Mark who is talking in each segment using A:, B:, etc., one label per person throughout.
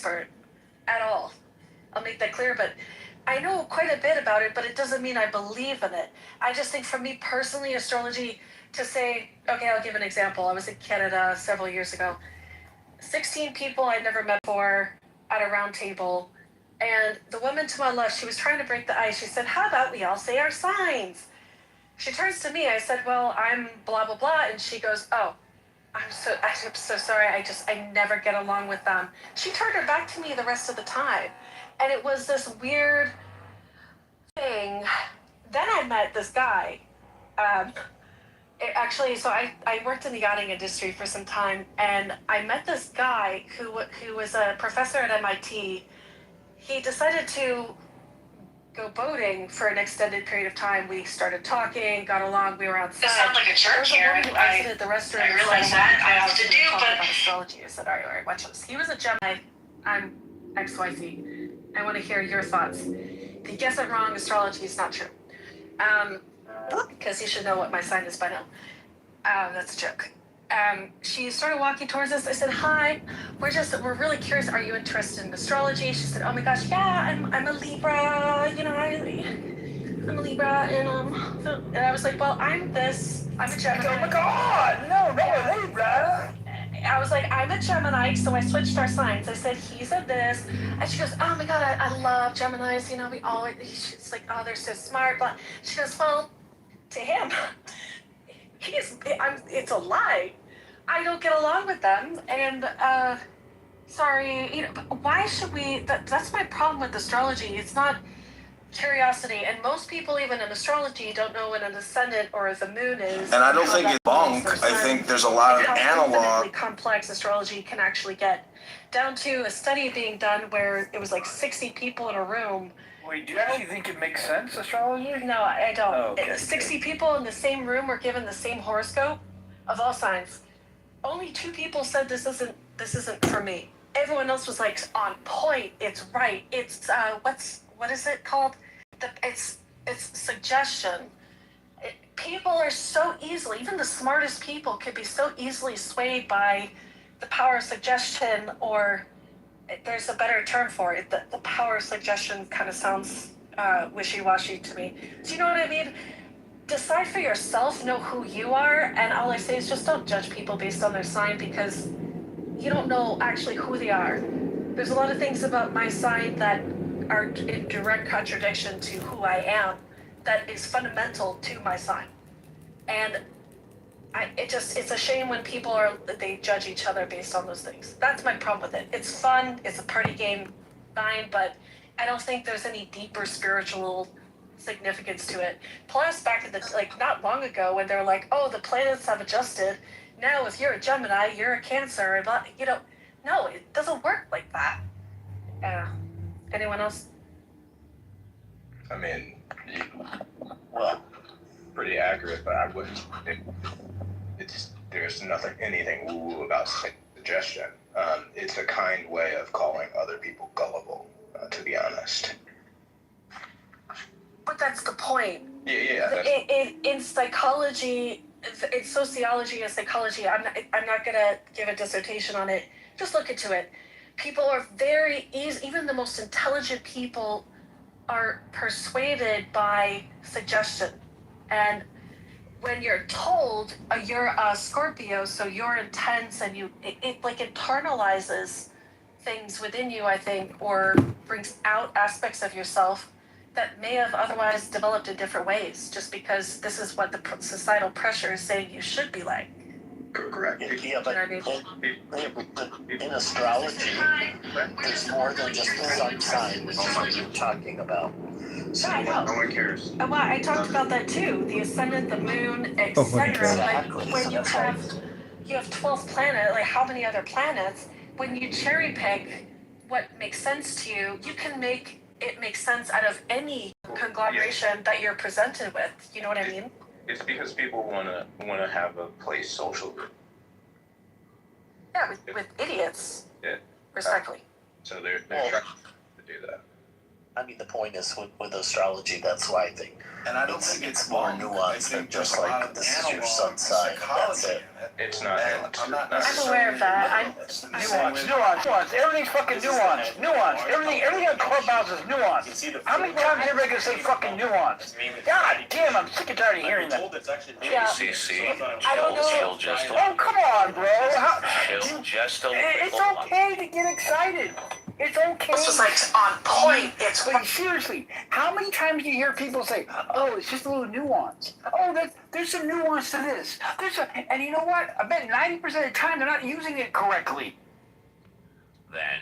A: expert at all. I'll make that clear, but I know quite a bit about it, but it doesn't mean I believe in it. I just think for me personally, astrology, to say, okay, I'll give an example. I was in Canada several years ago. 16 people I'd never met before at a round table. And the woman to my left, she was trying to break the ice. She said, how about we all say our signs? She turns to me. I said, well, I'm blah, blah, blah. And she goes, oh, I'm so sorry. I never get along with them. She turned her back to me the rest of the time. And it was this weird thing. Then I met this guy. So I worked in the yachting industry for some time, and I met this guy who was a professor at MIT. He decided to go boating for an extended period of time. We started talking, got along, we were outside.
B: This sounds like a church here.
A: I exited the restaurant.
B: I realize that I often do, but
A: about astrology. I said, all right, watch this. He was a Gemini. I'm XYZ. I want to hear your thoughts. If you guess it wrong, astrology is not true. Because you should know what my sign is by now. That's a joke. She started walking towards us. I said, hi, we're really curious. Are you interested in astrology? She said, oh my gosh, yeah, I'm a Libra, I'm a Libra. And I was like, well, I'm a Gemini.
C: Oh my God, no, Libra.
A: I was like, I'm a Gemini, so I switched our signs. I said, he's a this. And she goes, oh my God, I love Geminis. We always, she's like, oh, they're so smart. But she goes, well, to him, it's a lie. I don't get along with them. And, sorry, why should we, that's my problem with astrology. It's not curiosity. And most people, even in astrology, don't know what an ascendant or the moon is.
C: And I don't think it's bunk. I think there's a lot of analog.
A: Complex astrology can actually get down to a study being done where it was like 60 people in a room.
D: Wait, do you actually think it makes sense, astrology?
A: No, I don't.
D: Oh, okay.
A: 60 people in the same room were given the same horoscope of all signs. Only 2 people said this isn't for me. Everyone else was like on point. It's right. It's what is it called? It's suggestion. People are so easily, even the smartest people could be so easily swayed by the power of suggestion, or there's a better term for it. The power of suggestion kind of sounds wishy-washy to me. Do you know what I mean? Decide for yourself, know who you are, and all I say is just don't judge people based on their sign, because you don't know actually who they are. There's a lot of things about my sign that are in direct contradiction to who I am that is fundamental to my sign. And it's a shame when people they judge each other based on those things. That's my problem with it. It's fun, it's a party game, fine, but I don't think there's any deeper spiritual significance to it. Plus, back in not long ago, when they were like, oh, the planets have adjusted. Now, if you're a Gemini, you're a Cancer, and no, it doesn't work like that. Anyone else?
E: I mean, well, pretty accurate, but I wouldn't. There's anything woo-woo about suggestion. It's a kind way of calling other people gullible, to be honest.
A: But that's the point.
E: Yeah.
A: In psychology, in sociology and psychology, I'm not gonna give a dissertation on it. Just look into it. People are very easy. Even the most intelligent people are persuaded by suggestion. And when you're told you're a Scorpio, so you're intense, and it internalizes things within you, I think, or brings out aspects of yourself that may have otherwise developed in different ways, just because this is what the societal pressure is saying you should be like.
E: Correct.
F: Yeah, but in astrology, there's more than just the sun sign, which is what you're talking about. So,
A: Yeah, I know.
E: No one cares.
A: Well, I talked about that too. The ascendant, the moon,
G: Oh my
A: etc.
F: God.
A: Like when you have 12 planets, like how many other planets? When you cherry pick what makes sense to you, you can make it make sense out of any conglomeration that you're presented with. You know what I mean?
E: It's because people wanna have a place socially.
A: Yeah, with idiots.
E: Yeah.
A: Respectfully.
E: So they're trying to do that.
F: I mean, the point is with astrology, that's why I think
C: And I don't think it's
F: more
C: wrong. I
F: nuanced than
C: think there's
F: just
C: a lot
F: like
C: of
F: this is your
C: analog
F: sun sign and that's
C: psychology
F: it.
C: in it.
E: It's not.
C: And I'm not
A: I'm aware of that.
D: Nuance. Everything's fucking nuance. Everything on Clubhouse is nuance. How many times are you gonna say fucking nuance? God damn, I'm sick and tired of hearing that.
A: Yeah.
G: JCC,
A: I don't know.
G: chill just a
D: Oh, come on, bro.
G: chill just a
D: It's
G: little.
D: okay to get excited. It's okay.
A: This was like on point. It's
D: But seriously, how many times do you hear people say, "Oh, it's just a little nuance. Oh, there's some nuance to this. And you know what? I bet 90% of the time they're not using it correctly."
G: Then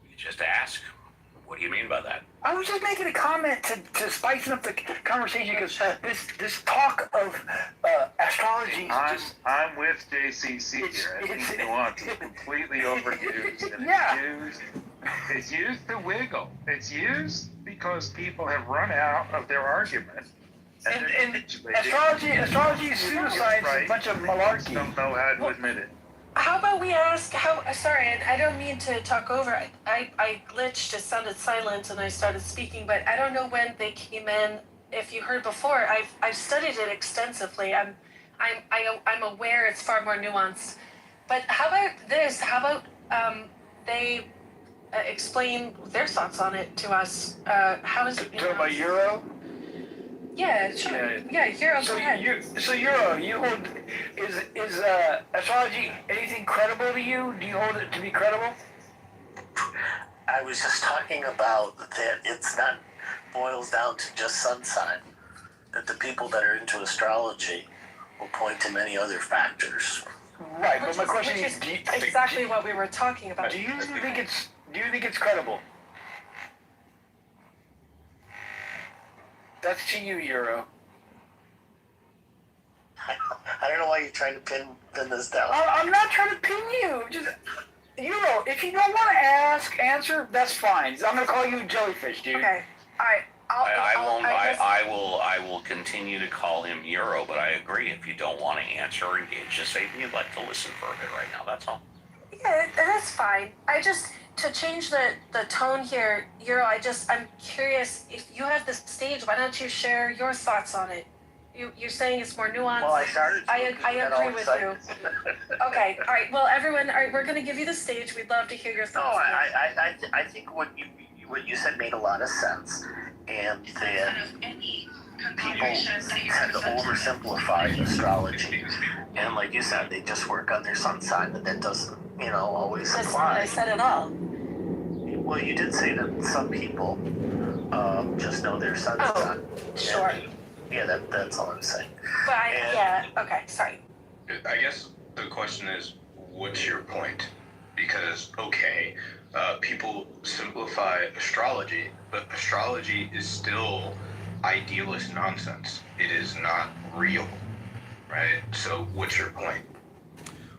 G: you just ask, what do you mean by that?
D: I was just making a comment to spice up the conversation because this talk of astrology is just.
H: I'm with JCC here. I think nuance is completely overused. And
D: Yeah.
H: it's used to wiggle. It's used because people have run out of their argument.
D: And astrology is pseudoscience,
H: Right.
D: a bunch of
H: Just
D: malarkey.
H: don't know how to admit it.
A: How about we ask how? Sorry, I don't mean to talk over. I glitched. It sounded silent, and I started speaking. But I don't know when they came in. If you heard before, I've studied it extensively. I'm aware it's far more nuanced. But how about this? How about they explain their thoughts on it to us? How is it?
D: Talking about Euro?
A: Yeah, sure. Yeah, Euro.
D: So
A: Go ahead.
D: Euro, you hold is astrology anything credible to you? Do you hold it to be credible?
F: I was just talking about that it's not boils down to just sun sign. That the people that are into astrology will point to many other factors.
D: Right, but my question
A: Which
D: is, do you,
A: exactly what we were talking about.
D: do you think it's credible? That's to you, Euro.
F: I don't know why you're trying to pin this down.
D: I'm not trying to pin you. Just Euro. If you don't want to answer, that's fine. I'm gonna call you Jellyfish, dude.
A: Okay. All right.
G: I will continue to call him Euro, but I agree. If you don't want to answer, engage, just say you'd like to listen for a bit right now. That's all.
A: Yeah, that's fine. To change the tone here, Euro, I'm curious, if you have the stage, why don't you share your thoughts on it? You're saying it's more nuanced.
F: Well, I started.
A: I agree with you. Okay, all right. Well, everyone, all right, we're going to give you the stage. We'd love to hear your
F: No,
A: thoughts.
F: I think what you said made a lot of sense, and that people tend to oversimplify astrology, and like you said, they just work on their sun sign, but that doesn't, always
A: That's not what I
F: apply.
A: said at all.
F: Well, you did say that some people just know their sun sign.
A: Sure.
F: And, yeah, that's all I'm saying.
A: But okay, sorry.
E: I guess the question is, what's your point? Because, okay, people simplify astrology, but astrology is still idealist nonsense. It is not real, right? So what's your point?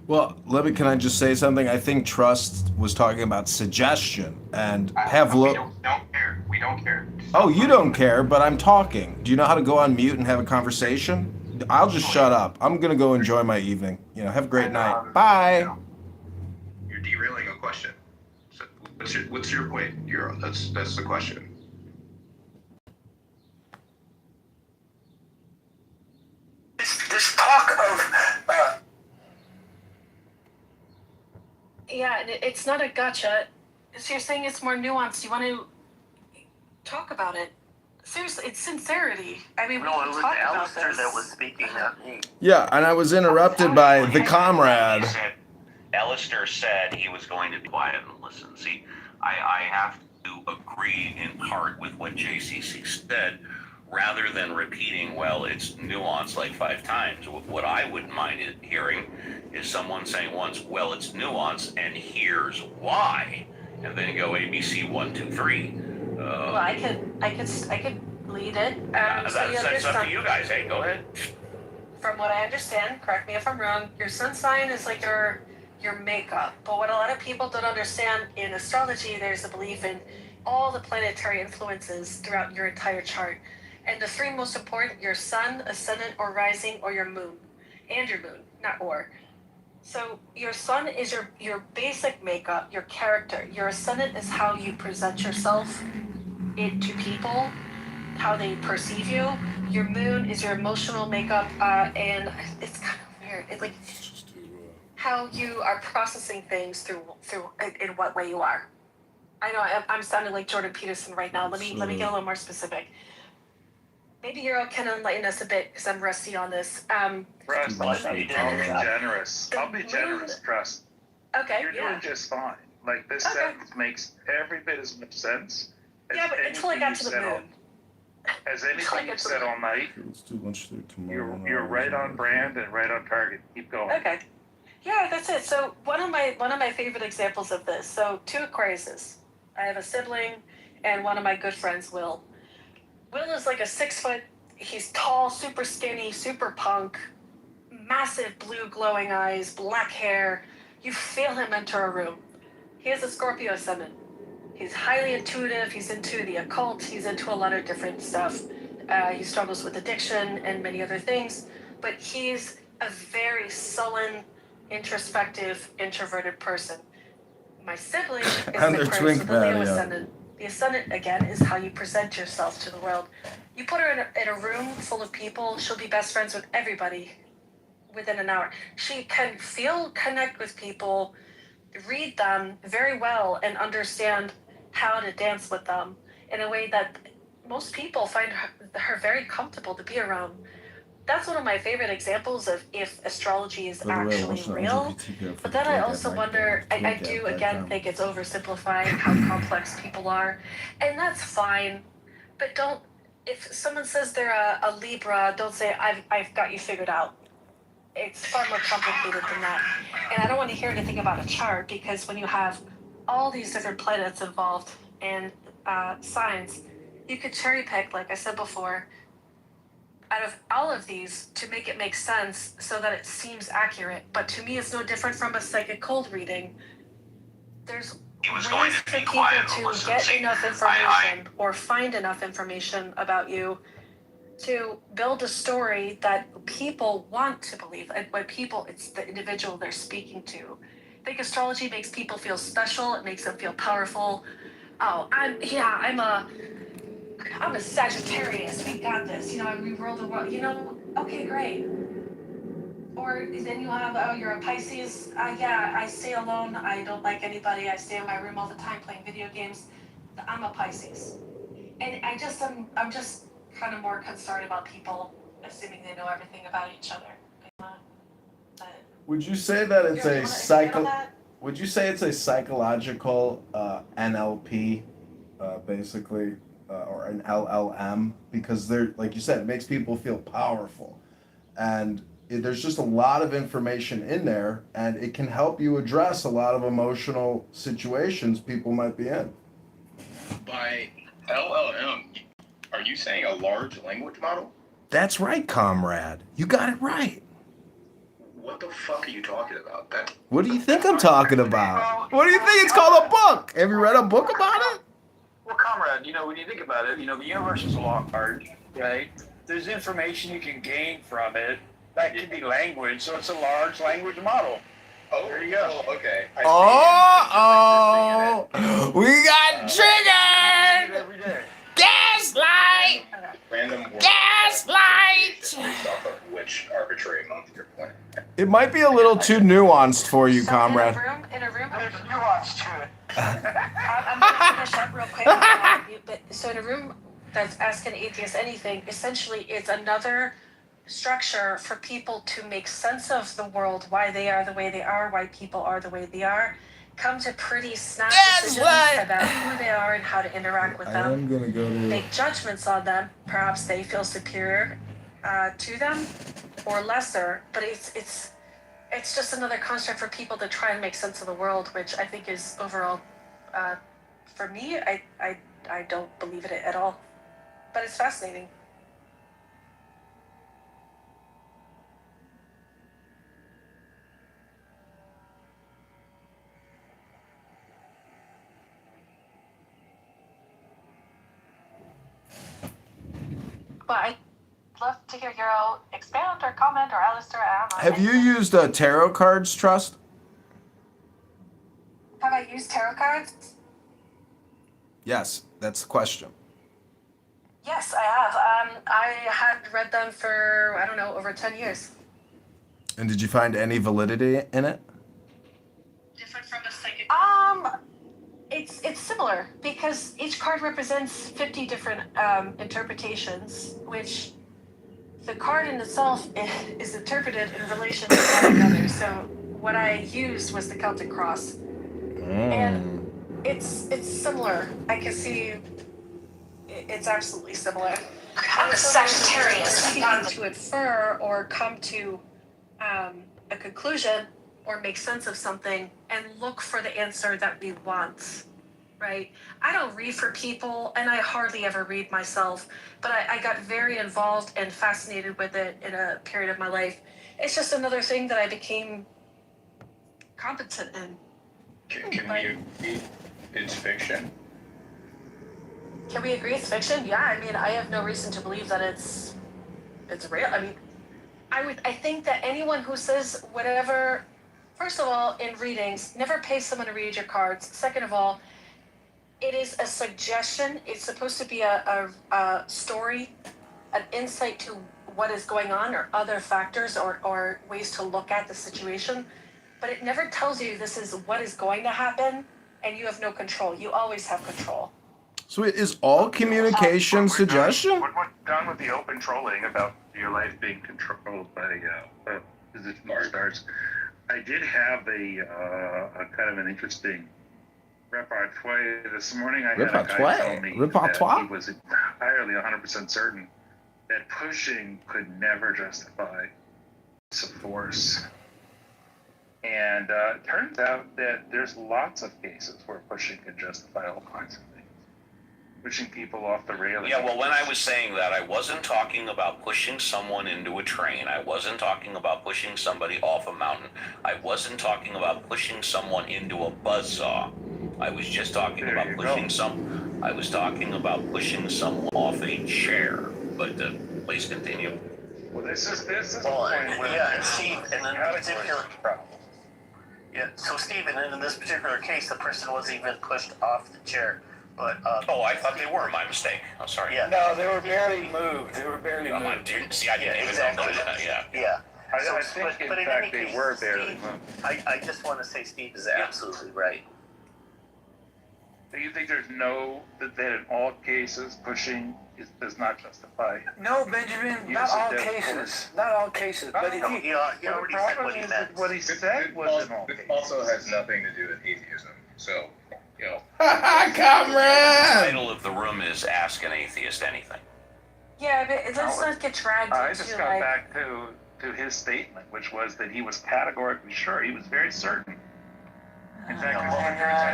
C: Well, can I just say something? I think Trust was talking about suggestion and have
E: We
C: look.
E: don't care. We don't care.
C: Oh, you don't care, but I'm talking. Do you know how to go on mute and have a conversation? I'll just shut up. I'm gonna go enjoy my evening. Have a great night. Bye.
E: You're derailing a question. So what's your point, Euro? That's the question.
D: This talk of
A: Yeah, it's not a gotcha. So you're saying it's more nuanced. You want to talk about it? Seriously, it's sincerity. I mean, we
F: No, it
A: can
F: was
A: talk about
F: Alistair
A: this.
F: that was speaking, not me.
C: Yeah, and I was interrupted by the comrade.
G: Alistair said he was going to be quiet and listen. See, I have to agree in part with what JCC said, rather than repeating, well, it's nuanced like 5 times. What I wouldn't mind hearing is someone saying once, well, it's nuanced, and here's why, and then go ABC 1, 2, 3.
A: Well, I could lead it.
G: That's up to you guys. Hey, go ahead.
A: From what I understand, correct me if I'm wrong, your sun sign is like your makeup. But what a lot of people don't understand in astrology, there's a belief in all the planetary influences throughout your entire chart. And the 3 most important, your sun, ascendant, or rising, or your moon. And your moon, not or. So your sun is your basic makeup, your character. Your ascendant is how you present yourself it to people, how they perceive you. Your moon is your emotional makeup, and it's kind of weird. It's like how you are processing things through in what way you are. I know I'm sounding like Jordan Peterson right now. Let me get a little more specific. Maybe Euro can enlighten us a bit because I'm rusty on this.
H: Russ,
F: Well,
H: I'll be generous.
A: The
H: I'll be generous, trust.
A: Okay,
H: You're
A: yeah.
H: doing just fine. Like, this
A: Okay.
H: sentence makes every bit as much sense as
A: Yeah, but until I
H: anything
A: got
H: you
A: to the
H: said
A: moon.
H: as anything you said all night.
C: Let's do lunch there tomorrow.
H: You're right on brand and right on target. Keep going.
A: Okay. Yeah, that's it. So one of my favorite examples of this. So 2 Aquariuses. I have a sibling and one of my good friends, Will. Will is like a 6 foot. He's tall, super skinny, super punk, massive blue glowing eyes, black hair. You feel him enter a room. He has a Scorpio ascendant. He's highly intuitive. He's into the occult. He's into a lot of different stuff. He struggles with addiction and many other things. But he's a very sullen, introspective, introverted person. My sibling is
C: And
A: an
C: their
A: Aquarius
C: twink
A: with a Leo
C: patio.
A: ascendant. The ascendant, again, is how you present yourself to the world. You put her in a room full of people, she'll be best friends with everybody within an hour. She can connect with people, read them very well, and understand how to dance with them in a way that most people find her very comfortable to be around. That's one of my favorite examples of if astrology is actually real. But then I also wonder, I do again think it's oversimplifying how complex people are. And that's fine. But don't, if someone says they're a Libra, don't say, I've got you figured out. It's far more complicated than that. And I don't want to hear anything about a chart because when you have all these different planets involved and signs, you could cherry pick, like I said before, out of all of these to make it make sense so that it seems accurate. But to me, it's no different from a psychic cold reading. There's
G: He was
A: ways
G: going
A: for
G: to be
A: people
G: quiet and
A: to
G: listen.
A: get
G: See,
A: enough information or find enough information about you to build a story that people want to believe. And when people, it's the individual they're speaking to. I think astrology makes people feel special. It makes them feel powerful. Oh, I'm a Sagittarius. We got this. We rule the world. Okay, great. Or then you have, oh, you're a Pisces. Yeah, I stay alone. I don't like anybody. I stay in my room all the time playing video games. I'm a Pisces. And I'm just kind of more concerned about people assuming they know everything about each other.
C: Would you say that it's
A: you
C: a
A: wanna expand on that?
C: Would you say it's a psychological NLP, basically, or an LLM? Because they're, like you said, it makes people feel powerful, and there's just a lot of information in there, and it can help you address a lot of emotional situations people might be in.
E: By LLM, are you saying a large language model?
C: That's right, comrade. You got it right.
E: What the fuck are you talking about?
C: What do you think I'm talking about? What do you think? It's called a book. Have you read a book about it?
D: Well, comrade, when you think about it, the universe is a long art, right? There's information you can gain from it. That can be language, so it's a large language model.
E: Oh,
D: there you go.
E: Okay.
C: We got triggered!
D: Every day.
C: Gaslight!
E: Random word.
C: Gaslight!
E: Based off of which arbitrary month you're playing.
C: It might be a little too nuanced for you,
A: So
C: comrade.
D: There's nuance to it.
A: I'm going to finish up real quick. So in a room that's asking atheists anything, essentially it's another structure for people to make sense of the world, why they are the way they are, why people are the way they are, come to pretty snap decisions about who they are and how to interact with them.
C: I'm gonna go to
A: Make judgments on them. Perhaps they feel superior to them or lesser, but it's just another construct for people to try and make sense of the world, which I think is overall, for me, I don't believe in it at all, but it's fascinating. But I'd love to hear Euro expand or comment or Alistair. I don't know.
C: Have you used tarot cards, Trust?
A: Have I used tarot cards?
C: Yes, that's the question.
A: Yes, I have. I had read them for, I don't know, over 10 years.
C: And did you find any validity in it?
A: Different from a psychic. It's similar because each card represents 50 different interpretations, which the card in itself is interpreted in relation to one another. So what I used was the Celtic cross, and it's similar. I can see it's absolutely similar.
B: I'm a Sagittarius.
A: To infer or come to a conclusion or make sense of something and look for the answer that we want, right? I don't read for people, and I hardly ever read myself, but I got very involved and fascinated with it in a period of my life. It's just another thing that I became competent in.
E: Can we agree it's fiction?
A: Can we agree it's fiction? Yeah, I mean, I have no reason to believe that it's real. I mean, I think that anyone who says whatever, first of all, in readings, never pay someone to read your cards. Second of all, it is a suggestion. It's supposed to be a story, an insight to what is going on or other factors or ways to look at the situation. But it never tells you this is what is going to happen and you have no control. You always have control.
C: So is all communication suggestion?
H: We're done with the open trolling about your life being controlled by position stars. I did have a kind of an interesting repertoire this morning. I had a guy tell me that he was entirely 100% certain that pushing could never justify use of force. And it turns out that there's lots of cases where pushing can justify all kinds of things. Pushing people off the railing.
G: Yeah, well, when I was saying that, I wasn't talking about pushing someone into a train. I wasn't talking about pushing somebody off a mountain. I wasn't talking about pushing someone into a buzzsaw. I was just talking about pushing I was talking about pushing someone off a chair. But please continue.
H: Well, this is the
F: Well,
H: point where
F: yeah, and Steve, and in particular, yeah. So Stephen, in this particular case, the person wasn't even pushed off the chair. But
G: Oh, I thought they were. My mistake. I'm sorry.
F: Yeah.
D: No, they were barely moved. They were barely
G: I
D: moved.
G: didn't see. I didn't even
F: exactly.
G: know that. Yeah.
F: Yeah.
H: I think, in fact, they were barely
F: Steve,
H: moved.
F: I just want to say Steve is absolutely right.
H: Do you think there's that in all cases pushing does not justify?
D: No, Benjamin, not all cases. Not all cases. But if
F: He already said what he meant.
H: What he said was in all
E: This
H: cases.
E: also has nothing to do with atheism. So, you know.
G: The
C: Comrade!
G: title of the room is Ask an Atheist Anything.
A: Yeah, but let's not get dragged
H: I
A: into
H: just got back to his statement, which was that he was categorically sure. He was very certain. In fact,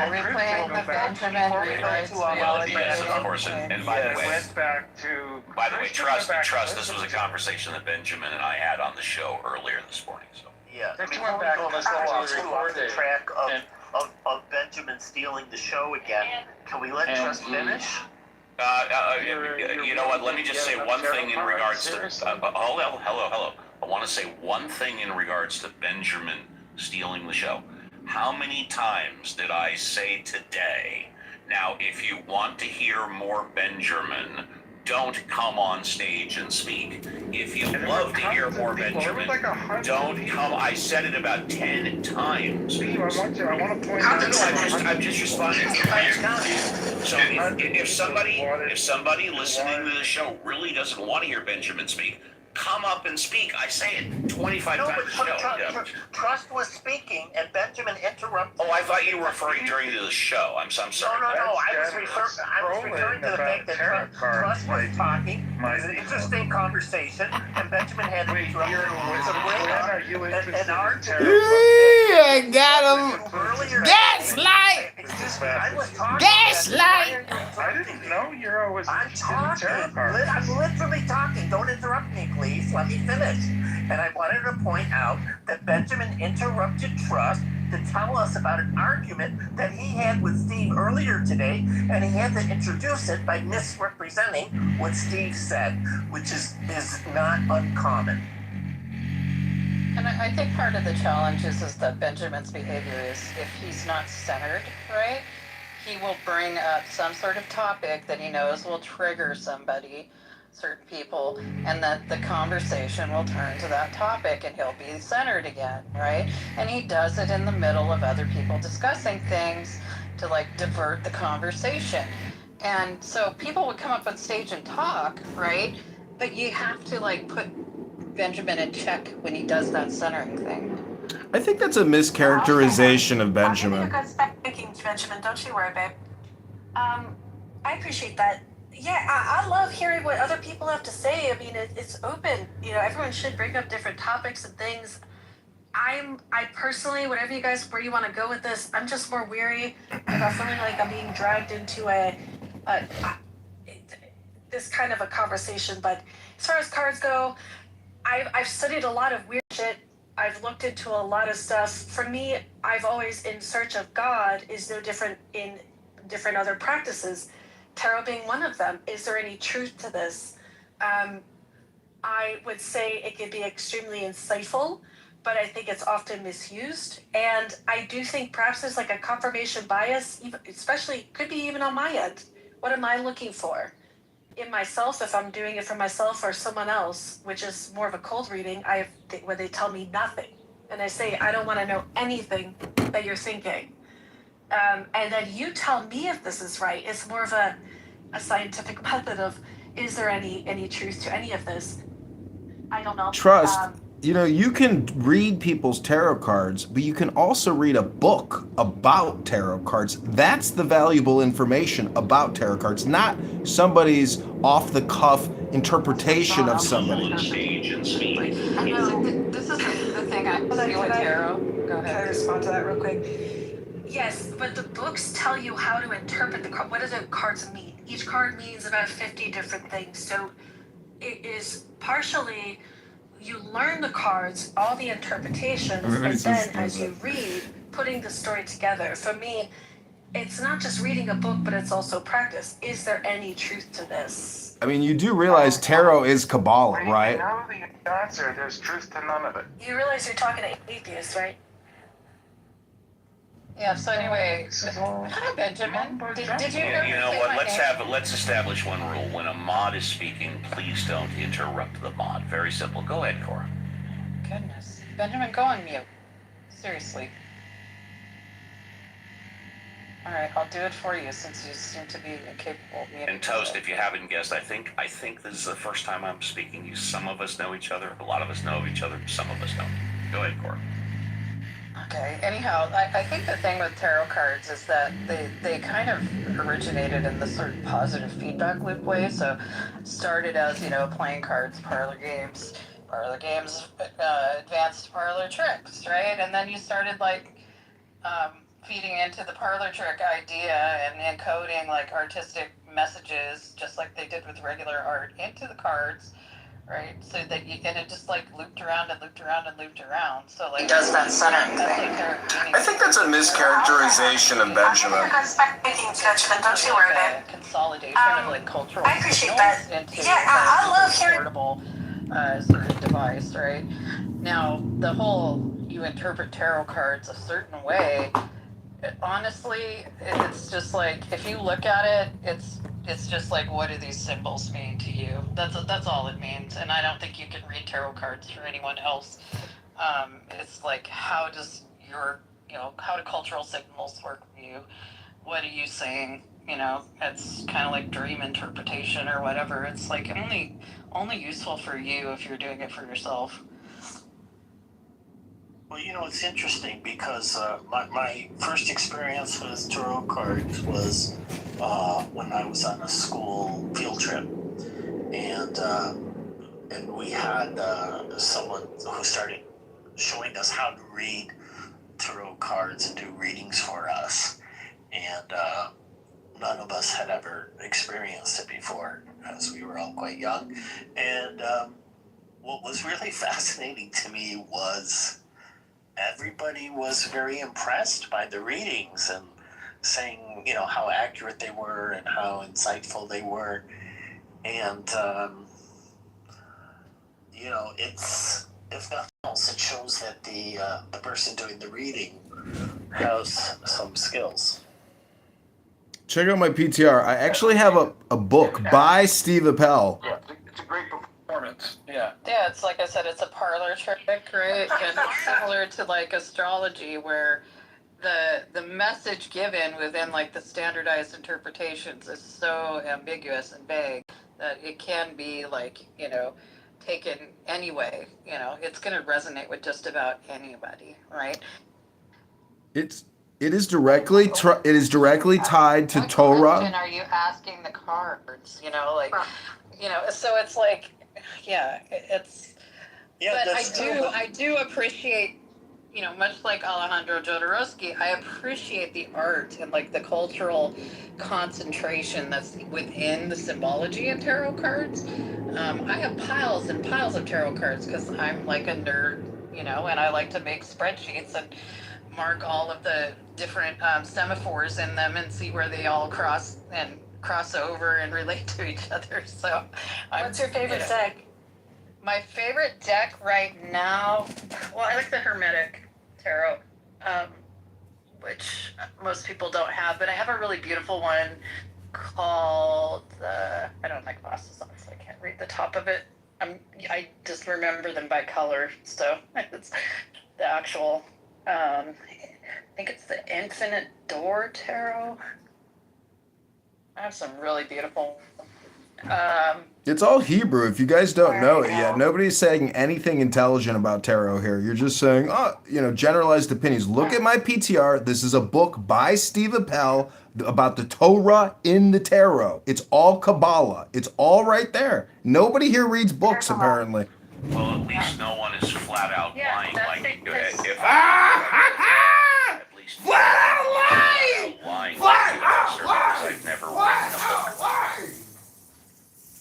I: we're playing the Benjamin rewrites reality.
G: Yes, of course. And by the way,
H: went back to.
G: trust. This was a conversation that Benjamin and I had on the show earlier this morning. So.
F: Yeah.
H: Let's
F: I mean,
H: go back
F: we're
H: on this
F: going
H: whole
F: off the
H: recording.
F: track of Benjamin stealing the show again. Can we let Trust finish?
G: You know what? Let me just say one thing in regards to. Hello. I want to say one thing in regards to Benjamin stealing the show. How many times did I say today? Now, if you want to hear more Benjamin, don't come on stage and speak. If you love to hear more Benjamin, don't come. I said it about 10 times.
H: Steve, I want to point
G: No,
H: out.
G: I'm just responding. So if somebody listening to the show really doesn't want to hear Benjamin speak, come up and speak. I say it 25
F: No,
G: times
F: but
G: a show.
F: Trust was speaking and Benjamin interrupted.
G: Oh, I thought you were referring during the show. I'm sorry.
F: No. I was referring to the fact that Trust was talking. It was an interesting conversation, and Benjamin had to interrupt an argument.
C: I got him!
F: Earlier,
C: Gaslight!
F: excuse me, I was talking.
C: Gaslight!
H: I didn't know Euro was
F: I'm
H: interested in
F: talking.
H: tarot cards.
F: I'm literally talking. Don't interrupt me, please. Let me finish. And I wanted to point out that Benjamin interrupted Trust to tell us about an argument that he had with Steve earlier today, and he had to introduce it by misrepresenting what Steve said, which is not uncommon.
I: And I think part of the challenge is that Benjamin's behavior is if he's not centered, right? he will bring up some sort of topic that he knows will trigger somebody, certain people, and that the conversation will turn to that topic and he'll be centered again, right? And he does it in the middle of other people discussing things to like divert the conversation. And so people would come up on stage and talk, right? But you have to like put Benjamin in check when he does that centering thing.
C: I think that's a mischaracterization of Benjamin.
A: I'll give you good thinking, Benjamin. Don't you worry, babe. I appreciate that. Yeah, I love hearing what other people have to say. I mean, it's open. You know, everyone should bring up different topics and things. I personally, whatever you guys, where you want to go with this, I'm just more weary about feeling like I'm being dragged into this kind of a conversation. But as far as cards go, I've studied a lot of weird shit. I've looked into a lot of stuff. For me, I've always, in search of God, is no different in different other practices. Tarot being one of them. Is there any truth to this? I would say it can be extremely insightful, but I think it's often misused. And I do think perhaps there's like a confirmation bias, especially could be even on my end. What am I looking for in myself if I'm doing it for myself or someone else, which is more of a cold reading? Where they tell me nothing, and I say I don't want to know anything that you're thinking, and then you tell me if this is right. It's more of a scientific method of, is there any truth to any of this? I don't know.
C: Trust. You know, you can read people's tarot cards, but you can also read a book about tarot cards. That's the valuable information about tarot cards, not somebody's off-the-cuff interpretation of somebody.
G: Stage and speak.
I: I know, this is the thing I see with tarot. Go
A: Can I
I: ahead.
A: respond to that real quick? Yes, but the books tell you how to interpret the card. What do the cards mean? Each card means about 50 different things. So it is partially, you learn the cards, all the interpretations,
C: Everybody's
A: and
C: just
A: then as you
C: stupid.
A: read, putting the story together. For me, it's not just reading a book, but it's also practice. Is there any truth to this?
C: I mean, you do realize tarot is Kabbalah, right?
D: You know the answer. There's truth to none of it.
A: You realize you're talking to atheists, right?
I: Yeah, so anyway, hi Benjamin. Did you
G: You know
I: say
G: what?
I: my name?
G: Let's establish one rule. When a mod is speaking, please don't interrupt the mod. Very simple. Go ahead, Cora.
I: Goodness. Benjamin, go on mute. Seriously. Alright, I'll do it for you since you seem to be incapable of muting.
G: And Toast, if you haven't guessed, I think this is the first time I'm speaking to you. Some of us know each other. A lot of us know of each other. Some of us don't. Go ahead, Cora.
I: Okay, anyhow, I think the thing with tarot cards is that they kind of originated in this sort of positive feedback loop way. So it started as, you know, playing cards, parlor games, advanced parlor tricks, right? And then you started like feeding into the parlor trick idea and encoding like artistic messages, just like they did with regular art, into the cards. Right, so that and it just like looped around and looped around and looped around. So like,
B: He does that centering thing.
C: I think that's a mischaracterization of Benjamin.
A: Thinking, Benjamin, don't you worry, babe.
I: Consolidation of like cultural
A: I appreciate
I: signals
A: that.
I: into
A: Yeah, I love
I: a
A: hearing.
I: portable sort of device, right? Now, the whole you interpret tarot cards a certain way, honestly, it's just like, if you look at it, it's just like, what do these symbols mean to you? That's all it means. And I don't think you can read tarot cards for anyone else. It's like, how does how do cultural signals work for you? What are you saying? You know, it's kind of like dream interpretation or whatever. It's like only useful for you if you're doing it for yourself.
F: Well, you know, it's interesting because my first experience with tarot cards was when I was on a school field trip, and we had someone who started showing us how to read tarot cards and do readings for us, and none of us had ever experienced it before, as we were all quite young. And what was really fascinating to me was everybody was very impressed by the readings and saying, you know, how accurate they were and how insightful they were. And, you know, it's, if nothing else, it shows that the person doing the reading has some skills.
C: Check out my PTR. I actually have a book by Steve Appel.
D: Yeah, it's a great performance. Yeah.
I: Yeah, it's like I said, it's a parlor trick, right? And it's similar to like astrology, where the message given within like the standardized interpretations is so ambiguous and vague that it can be like, taken anyway. It's going to resonate with just about anybody, right?
C: It is directly tied to
I: What question
C: Torah.
I: are you asking the cards? So it's like, yeah, it's.
F: Yeah,
I: But
F: that's
I: I do appreciate, much like Alejandro Jodorowsky, I appreciate the art and like the cultural concentration that's within the symbology in tarot cards. I have piles and piles of tarot cards because I'm like a nerd, and I like to make spreadsheets and mark all of the different semaphores in them and see where they all cross over and relate to each other. So,
A: What's your favorite deck?
I: My favorite deck right now, well, I like the Hermetic Tarot, which most people don't have, but I have a really beautiful one called, I don't have my glasses on, so I can't read the top of it. I just remember them by color, so it's the actual, I think it's the Infinite Door Tarot. I have some really beautiful.
C: It's all Hebrew. If you guys don't know it yet, nobody's saying anything intelligent about tarot here. You're just saying, generalized opinions. Look at my PTR. This is a book by Steve Appel about the Torah in the tarot. It's all Kabbalah. It's all right there. Nobody here reads books, apparently.
G: Well, at least no one is flat out lying like if at least
C: Flat out lying!
G: Lying like you have because I've never written a book.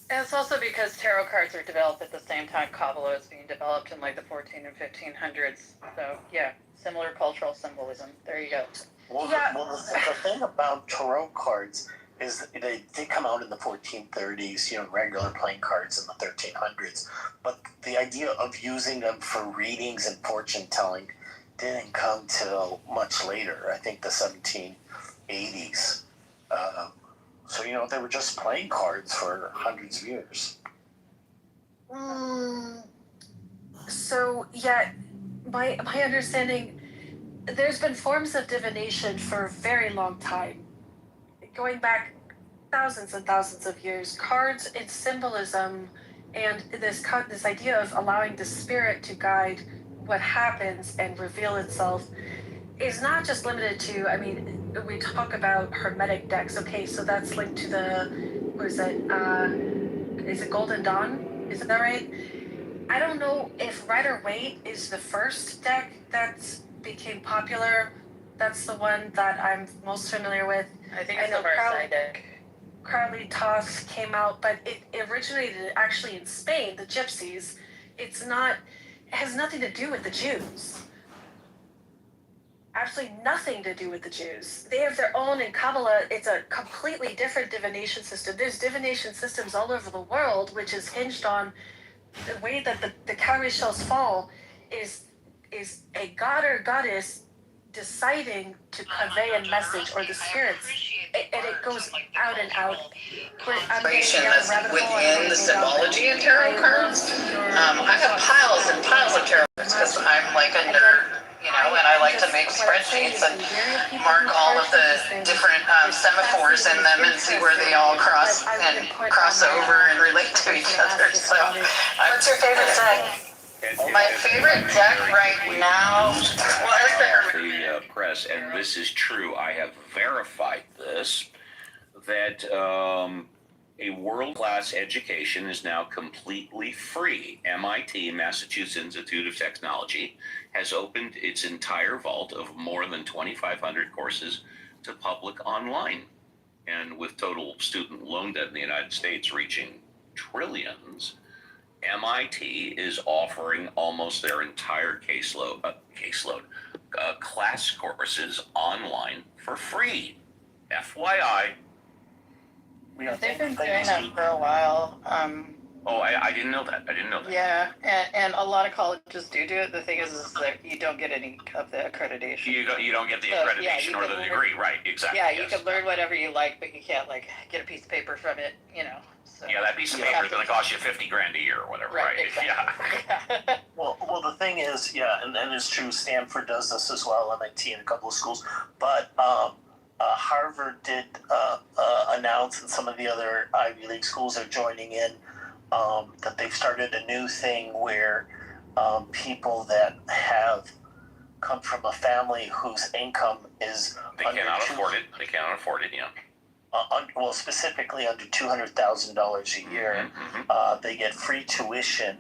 I: And it's also because tarot cards are developed at the same time Kabbalah is being developed in like the 14 and 1500s. So yeah, similar cultural symbolism. There you go.
F: Well, the thing about tarot cards is they did come out in the 1430s, regular playing cards in the 1300s. But the idea of using them for readings and fortune telling didn't come till much later. I think the 1780s. So, they were just playing cards for hundreds of years.
A: So, yeah, my understanding, there's been forms of divination for a very long time. Going back thousands and thousands of years, cards and symbolism and this idea of allowing the spirit to guide what happens and reveal itself is not just limited to, we talk about hermetic decks. Okay, so that's linked to is it Golden Dawn? Is that right? I don't know if Rider Waite is the first deck that became popular. That's the one that I'm most familiar with.
I: I think it's the Versailles deck.
A: Crowley Toss came out, but it originated actually in Spain, the Gypsies. It has nothing to do with the Jews. Absolutely nothing to do with the Jews. They have their own in Kabbalah. It's a completely different divination system. There's divination systems all over the world, which is hinged on the way that the cowrie shells fall is a god or goddess deciding to convey a message, or the spirits, and it goes out and out.
I: That's within the symbology in tarot cards. I have piles and piles of tarot cards because I'm like a nerd. And I like to make spreadsheets and mark all of the different semaphores in them and see where they all cross over and relate to each other. So,
A: what's your favorite deck?
I: My favorite deck right now,
G: the press, and this is true. I have verified this that a world-class education is now completely free. MIT, Massachusetts Institute of Technology, has opened its entire vault of more than 2,500 courses to public online. And with total student loan debt in the United States reaching trillions, MIT is offering almost their entire class courses online for free. FYI.
I: they've been doing that for a while.
G: Oh, I didn't know that. I didn't know that.
I: Yeah, and a lot of colleges do it. The thing is that you don't get any of the accreditation.
G: You don't get the
I: So, yeah,
G: accreditation
I: you
G: or
I: can
G: the
I: learn-
G: degree, right? Exactly.
I: Yeah,
G: yes.
I: you can learn whatever you like, but you can't like get a piece of paper from it, you know. So
G: Yeah, that piece of
I: you
G: paper
I: have
G: is going to cost you $50,000 a year or whatever, right?
I: Exactly.
G: Yeah.
I: Yeah.
F: Well, the thing is, yeah, and it's true. Stanford does this as well. MIT and a couple of schools, but Harvard did announce, and some of the other Ivy League schools are joining in, that they've started a new thing where people that have come from a family whose income is
G: They cannot afford it. They cannot afford it. Yeah.
F: well, specifically under $200,000 a year, they get free tuition,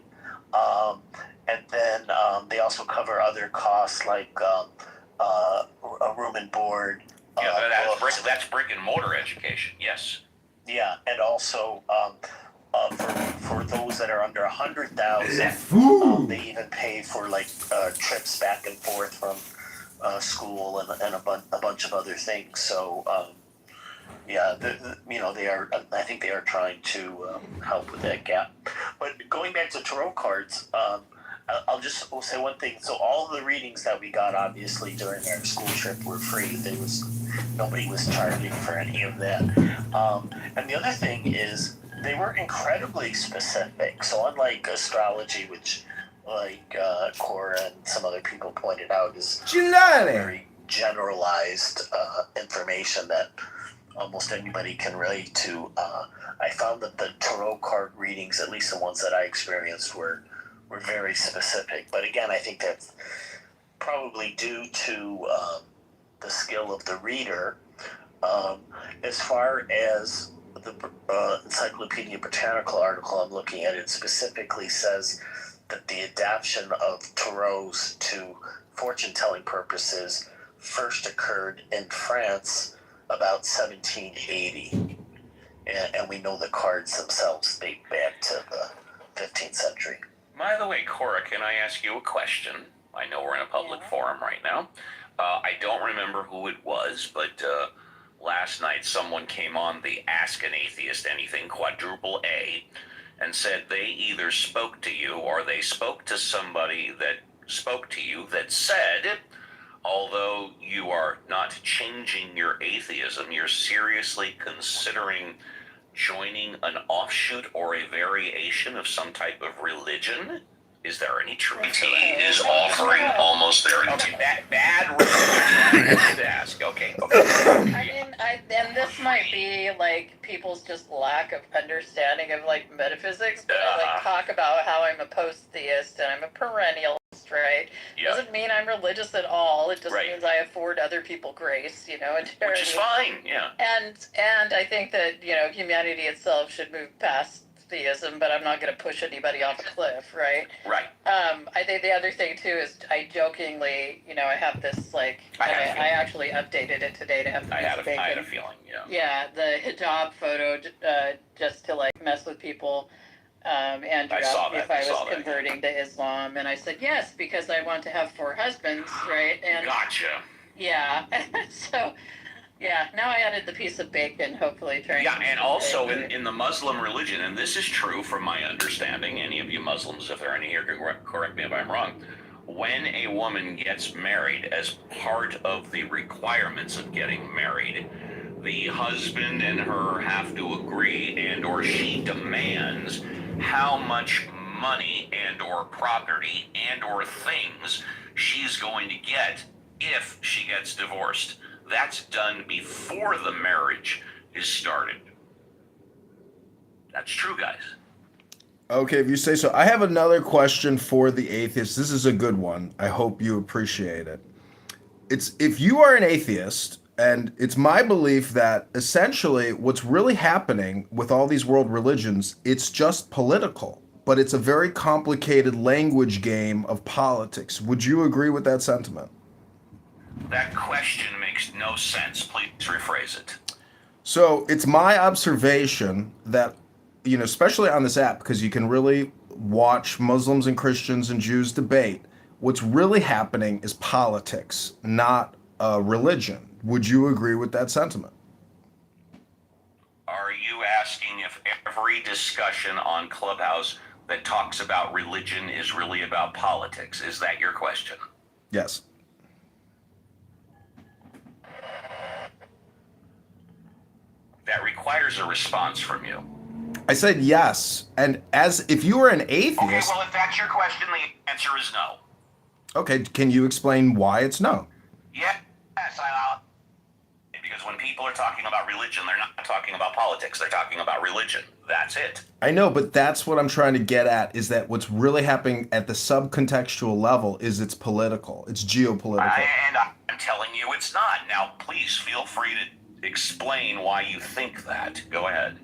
F: and then they also cover other costs like a room and board.
G: Yeah, that's brick and mortar education. Yes.
F: Yeah, and also for those that are under 100,000, they even pay for like trips back and forth from school and a bunch of other things. So. Yeah, they are. I think they are trying to help with that gap. But going back to tarot cards, I'll just say one thing. So all the readings that we got, obviously during our school trip, were free. Nobody was charging for any of that. And the other thing is they were incredibly specific. So unlike astrology, which like Cora and some other people pointed out is very generalized information that almost anybody can relate to. I found that the tarot card readings, at least the ones that I experienced, were very specific. But again, I think that's probably due to the skill of the reader. As far as the Encyclopedia Botanical article I'm looking at, it specifically says that the adaptation of tarots to fortune-telling purposes first occurred in France about 1780, and we know the cards themselves date back to the 15th century.
G: By the way, Cora, can I ask you a question? I know we're in a public forum right now. I don't remember who it was, but last night someone came on the Ask an Atheist Anything quadruple A and said they either spoke to you or they spoke to somebody that spoke to you that said, although you are not changing your atheism, you're seriously considering joining an offshoot or a variation of some type of religion? Is there any truth to that? He is offering almost there. Okay, bad religion to ask. Okay.
I: I mean, and this might be like people's just lack of understanding of like metaphysics, but I like talk about how I'm a post-theist and I'm a perennialist, right?
G: Yeah.
I: Doesn't mean I'm religious at all. It just
G: Right.
I: means I afford other people grace, you know, and charity.
G: Which is fine, yeah.
I: And I think that, you know, humanity itself should move past theism, but I'm not going to push anybody off a cliff, right?
G: Right.
I: I think the other thing too is I jokingly, you know, I have this like, I actually updated it today to have.
G: I had a feeling, yeah.
I: Yeah, the hijab photo, just to like mess with people. Andrew asked me if I was converting to Islam, and I said yes because I want to have 4 husbands, right? And
G: gotcha.
I: yeah, so. Yeah, now I added the piece of bacon, hopefully trying.
G: Yeah, and also in the Muslim religion, and this is true from my understanding, any of you Muslims, if there are any here, can correct me if I'm wrong, when a woman gets married, as part of the requirements of getting married, the husband and her have to agree and or she demands how much money and or property and or things she's going to get if she gets divorced. That's done before the marriage is started. That's true, guys.
C: Okay, if you say so. I have another question for the atheist. This is a good one. I hope you appreciate it. It's if you are an atheist, and it's my belief that essentially what's really happening with all these world religions, it's just political, but it's a very complicated language game of politics. Would you agree with that sentiment?
G: That question makes no sense. Please rephrase it.
C: So it's my observation that, you know, especially on this app, because you can really watch Muslims and Christians and Jews debate, what's really happening is politics, not religion. Would you agree with that sentiment?
G: Are Are you asking if every discussion on Clubhouse that talks about religion is really about politics? Is that your question?
C: Yes.
G: That requires a response from you.
C: I said yes. And as if you were an atheist.
G: Okay, well, if that's your question, the answer is no.
C: Okay, can you explain why it's no?
G: Yes, because when people are talking about religion, they're not talking about politics. They're talking about religion. That's it.
C: I know, but that's what I'm trying to get at, is that what's really happening at the subcontextual level is it's political. It's geopolitical.
G: And I'm telling you it's not. Now, please feel free to explain why you think that. Go ahead.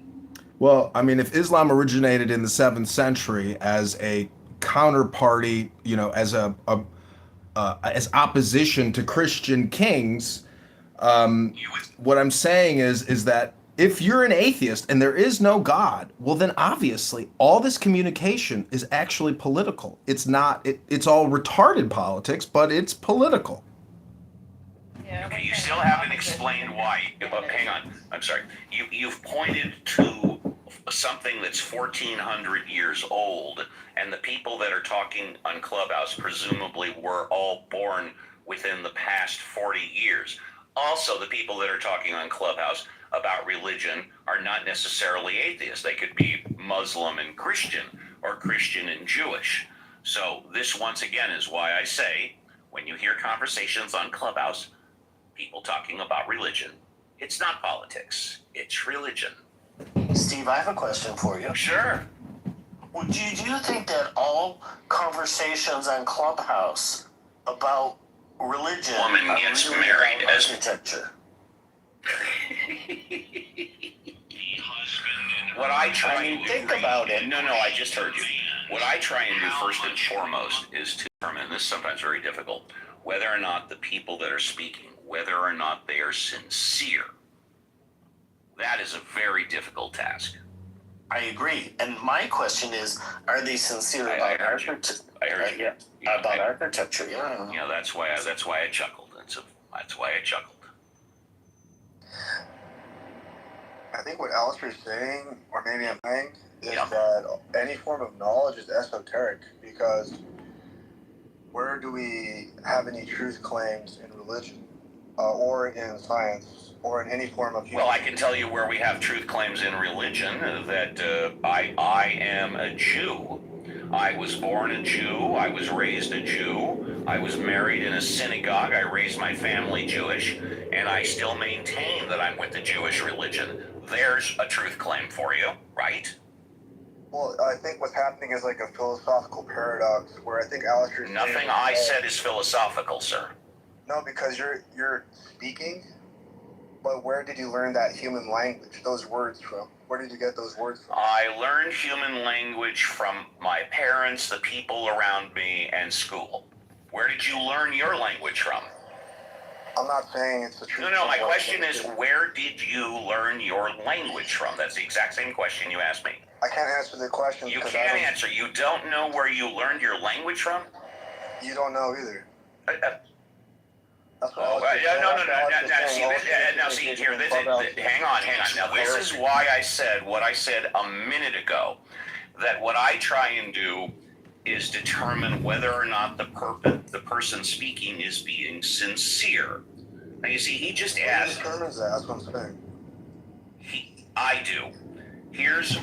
C: Well, I mean, if Islam originated in the 7th century as a counterparty, you know, as as opposition to Christian kings, what I'm saying is that if you're an atheist and there is no God, well, then obviously all this communication is actually political. It's not. It's all retarded politics, but it's political.
I: Yeah,
G: Okay, you still haven't explained why. Hang on. I'm sorry. You've pointed to something that's 1,400 years old, and the people that are talking on Clubhouse presumably were all born within the past 40 years. Also, the people that are talking on Clubhouse about religion are not necessarily atheists. They could be Muslim and Christian, or Christian and Jewish. So this, once again, is why I say, when you hear conversations on Clubhouse, people talking about religion, it's not politics, it's religion.
F: Steve, I have a question for you.
G: Sure.
F: Do you think that all conversations on Clubhouse about religion
G: Woman
F: are
G: gets
F: really
G: married
F: about
G: as-
F: architecture?
G: What I try and
F: think about it.
G: No, I just heard you. What I try and do first and foremost is to determine, this is sometimes very difficult, whether or not the people that are speaking, whether or not they are sincere. That is a very difficult task.
F: I agree. And my question is, are they sincere
G: I
F: about
G: heard you.
F: architecture?
G: I heard you.
F: Yeah, about architecture, yeah.
G: You know, that's why I chuckled. That's why I chuckled.
J: I think what Alistair's saying, or maybe I'm saying, is
G: Yeah.
J: that any form of knowledge is esoteric, because where do we have any truth claims in religion, or in science, or in any form of human?
G: Well, I can tell you where we have truth claims in religion, that I am a Jew. I was born a Jew. I was raised a Jew. I was married in a synagogue. I raised my family Jewish, and I still maintain that I'm with the Jewish religion. There's a truth claim for you, right?
J: Well, I think what's happening is like a philosophical paradox, where I think Alistair's
G: Nothing
J: saying,
G: I said is philosophical, sir.
J: No, because you're speaking, but where did you learn that human language, those words from? Where did you get those words from?
G: I learned human language from my parents, the people around me, and school. Where did you learn your language from?
J: I'm not saying it's the truth.
G: No, my question is, where did you learn your language from? That's the exact same question you asked me.
J: I can't answer the question.
G: You
J: because
G: can't answer. You don't know where you learned your language from?
J: You don't know either. That's what
G: Oh, see, here, hang on. Now, this is why I said what I said a minute ago, that what I try and do is determine whether or not the person speaking is being sincere. Now, you see, he just asked.
J: Who determines that? That's what I'm saying.
G: I do. Here's.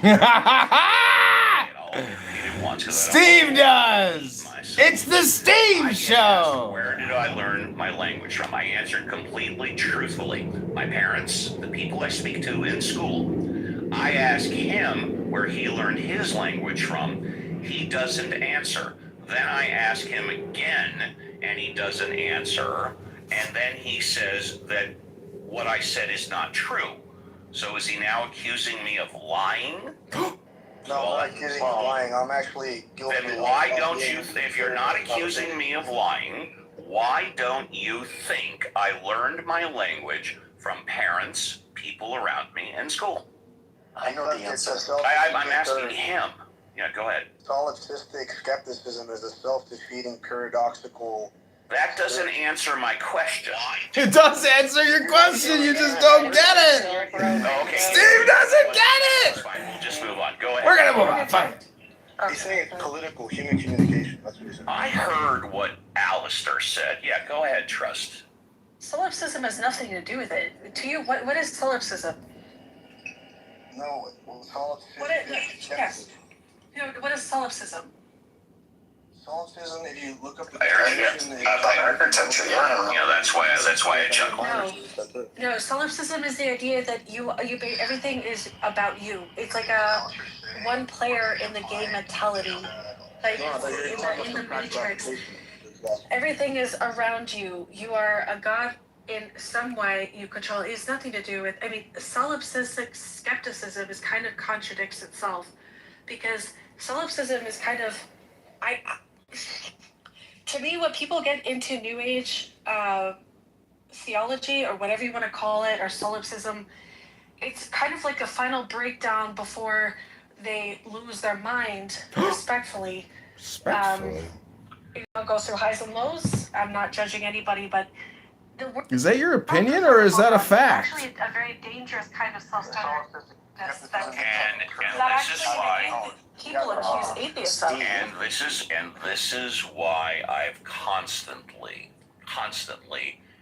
C: Steve does. It's the Steve Show.
G: Where did I learn my language from? I answered completely truthfully. My parents, the people I speak to in school. I ask him where he learned his language from. He doesn't answer. Then I ask him again, and he doesn't answer. And then he says that what I said is not true. So is he now accusing me of lying?
J: No, I'm not accusing you of lying. I'm actually guilty.
G: Then why don't you, if you're not accusing me of lying, why don't you think I learned my language from parents, people around me, and school?
F: I know the answer.
G: I'm asking him. Yeah, go ahead.
J: Solipsistic skepticism is a self-defeating paradoxical
G: That doesn't answer my question.
C: It does answer your question. You just don't get it.
G: Okay.
C: Steve doesn't get
G: That's
C: it.
G: fine. We'll just move on. Go ahead.
C: We're gonna move on. Fine.
J: He's saying it's political human communication. That's what he's saying.
G: I heard what Alistair said. Yeah, go ahead, Trust.
A: Solipsism has nothing to do with it. To you, what is solipsism?
J: No, well, solipsism
A: What is-
J: is
A: yes. You know, what is solipsism?
J: solipsism. If you look up the
F: I
J: definition,
F: thought architecture,
G: Yeah, that's why I chuckled.
J: That's it.
A: No, solipsism is the idea that everything is about you. It's like a one player in the game mentality. Like
J: No, I thought you were talking about
A: in the
J: some practical
A: Matrix,
J: application. Exactly.
A: everything is around you. You are a god in some way. You control. It has nothing to do with. I mean, solipsistic skepticism is kind of contradicts itself, because solipsism is kind of, to me, when people get into New Age theology or whatever you want to call it, or solipsism, it's kind of like a final breakdown before they lose their mind. Respectfully,
C: Respectfully.
A: goes through highs and lows. I'm not judging anybody, but the word
C: Is that your opinion or is that a fact?
A: actually a very dangerous kind of self-centeredness.
G: And
A: That
G: this is
A: actually
G: why.
A: people accuse atheists of.
G: And this is why I've constantly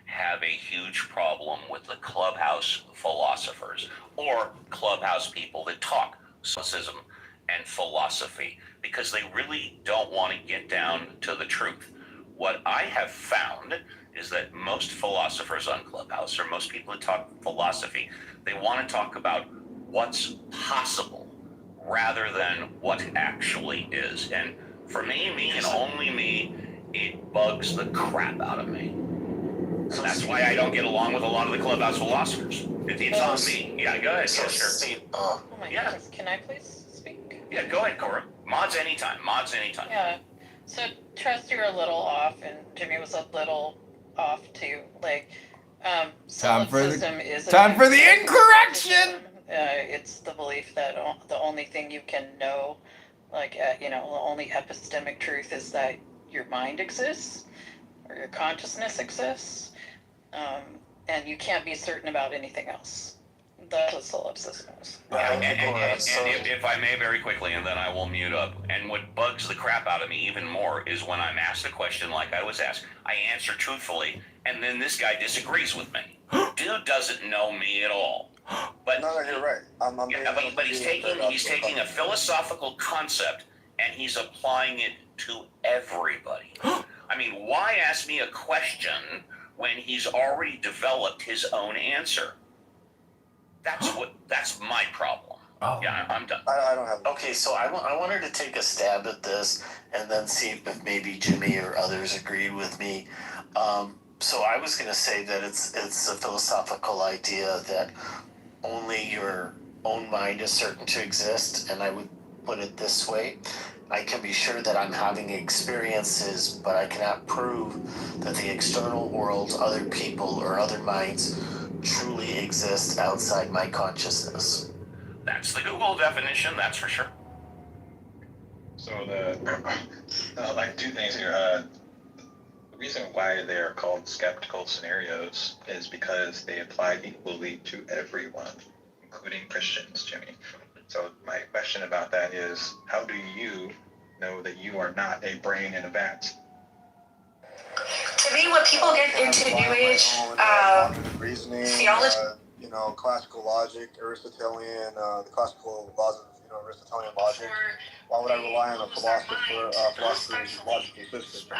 G: have a huge problem with the clubhouse philosophers or clubhouse people that talk Stoicism and philosophy, because they really don't want to get down to the truth. What I have found is that most philosophers on Clubhouse, or most people that talk philosophy, they want to talk about what's possible rather than what actually is. And for me and only me, it bugs the crap out of me. So that's why I don't get along with a lot of the Clubhouse philosophers. It's on me. Yeah, go ahead.
F: So,
G: Yeah, sure.
F: Steve,
I: Oh my
G: Yeah.
I: goodness, can I please speak?
G: Yeah, go ahead, Cora. Mods anytime.
I: Yeah. So Trust, you're a little off, and Jimmy was a little off too. Like,
C: Time for the-
I: solipsism is a
C: time for the incorrection!
I: It's the belief that the only thing you can know, like, the only epistemic truth is that your mind exists or your consciousness exists, and you can't be certain about anything else. That's what solipsism is.
G: And if I may, very quickly, and then I will mute up. And what bugs the crap out of me even more is when I'm asked a question like I was asked, I answer truthfully, and then this guy disagrees with me. Dude doesn't know me at all. But
J: No, you're right.
G: but he's taking a philosophical concept and he's applying it to everybody. I mean, why ask me a question when he's already developed his own answer? That's my problem.
C: Oh.
G: Yeah, I'm done.
J: I don't have.
F: okay, so I wanted to take a stab at this and then see if maybe Jimmy or others agreed with me. So I was going to say that it's a philosophical idea that only your own mind is certain to exist, and I would put it this way. I can be sure that I'm having experiences, but I cannot prove that the external world, other people, or other minds truly exist outside my consciousness.
G: That's the Google definition, that's for sure.
K: So like two things here. The reason why they are called skeptical scenarios is because they apply equally to everyone, including Christians, Jimmy. So my question about that is, how do you know that you are not a brain in a vat?
A: To me, when people get into New Age
J: reasoning,
A: theology,
J: classical logic, Aristotelian, the classical laws of Aristotelian logic. Why would I rely on a philosopher's logical system?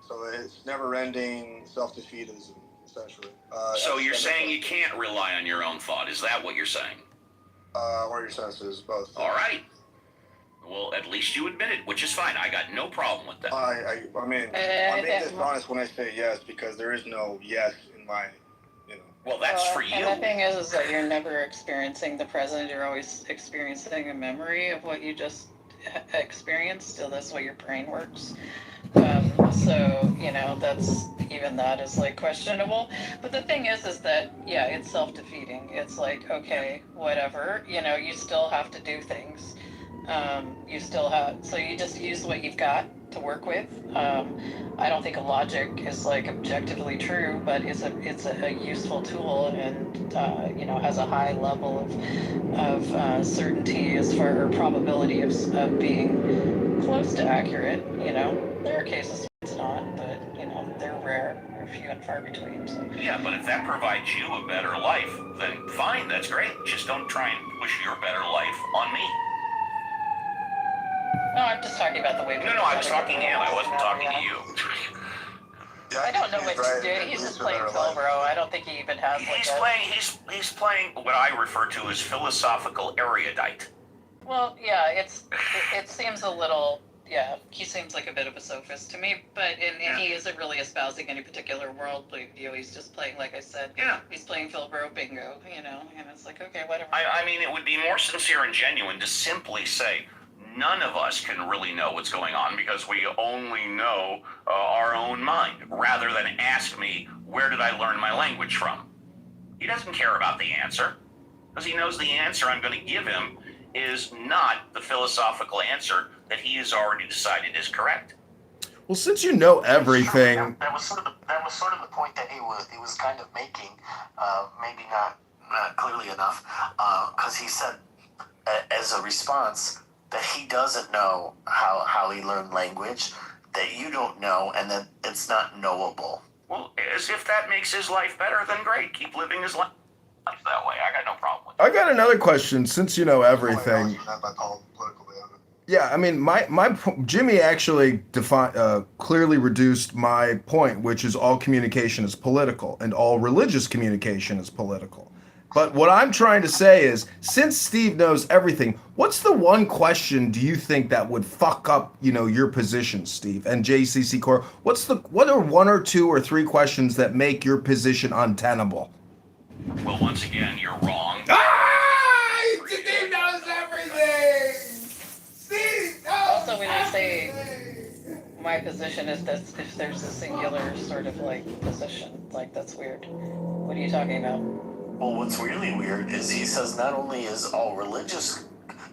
J: So it's never-ending self-defeatism, essentially.
G: So you're saying you can't rely on your own thought. Is that what you're saying?
J: Or your senses, both.
G: All right. Well, at least you admit it, which is fine. I got no problem with that.
J: I'm being dishonest when I say yes, because there is no yes in my,
G: Well, that's for you.
I: And the thing is that you're never experiencing the present. You're always experiencing a memory of what you just experienced. So that's why your brain works. So that is like questionable. But the thing is that, yeah, it's self-defeating. It's like, okay, whatever, you still have to do things. So you just use what you've got, to work with. I don't think a logic is like objectively true, but it's a useful tool, and you know, has a high level of certainty as far or probability of being close to accurate. You know, there are cases it's not, but you know, they're rare, they're few and far between. So.
G: Yeah, but if that provides you a better life, then fine, that's great. Just don't try and push your better life on me.
I: No, I'm just talking about the way.
G: No, I was talking to him. I wasn't talking to you.
J: Yeah,
I: I don't know
J: he's
I: what he's
J: right.
I: doing.
J: It
I: He's
J: leads
I: just
J: to a
I: playing
J: better
I: Phil,
J: life.
I: bro. I don't think he even has like
G: He's playing what I refer to as philosophical erudite.
I: Well, yeah, it seems a little. Yeah, he seems like a bit of a sophist to me, but and he isn't really espousing any particular worldly view. He's just playing, like I said, he's playing Philbro bingo, you know, and it's like, okay, whatever.
G: I mean, it would be more sincere and genuine to simply say, none of us can really know what's going on because we only know our own mind, rather than ask me, where did I learn my language from? He doesn't care about the answer, because he knows the answer I'm going to give him is not the philosophical answer that he has already decided is correct.
C: Well, since you know everything,
F: That was sort of the point that he was kind of making, maybe not clearly enough, because he said as a response that he doesn't know how he learned language, that you don't know, and that it's not knowable.
G: Well, as if that makes his life better, then great. Keep living his life that way. I got no problem with it.
C: I got another question. Since you know everything, yeah, I mean, my Jimmy actually clearly reduced my point, which is all communication is political and all religious communication is political. But what I'm trying to say is, since Steve knows everything, what's the one question do you think that would fuck up, you know, your position, Steve, and JCC Core? What are one or two or three questions that make your position untenable?
G: Well, once again, you're wrong.
C: Steve knows everything. Steve knows.
I: Also, when you say my position is that if there's a singular sort of like position, like that's weird. What are you talking about?
F: Well, what's really weird is he says not only is all religious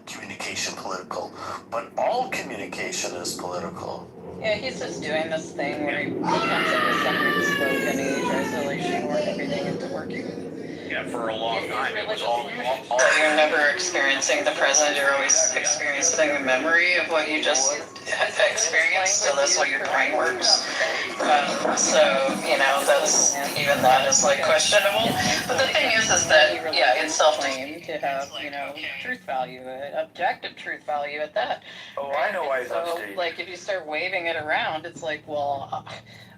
F: communication political, but all communication is political.
I: Yeah, he's just doing this thing where he comes up with some slogan, age, isolation, work everything into working.
G: Yeah, for a long time, it was all
I: You're never experiencing the present, you're always experiencing a memory of what you just experienced, so that's why your brain works. So, you know, even that is like questionable. But the thing is that, yeah, it's self-claimed to have, you know, truth value, objective truth value at that.
D: Oh, I know why he's on
I: So,
D: stage.
I: like, if you start waving it around, it's like, well,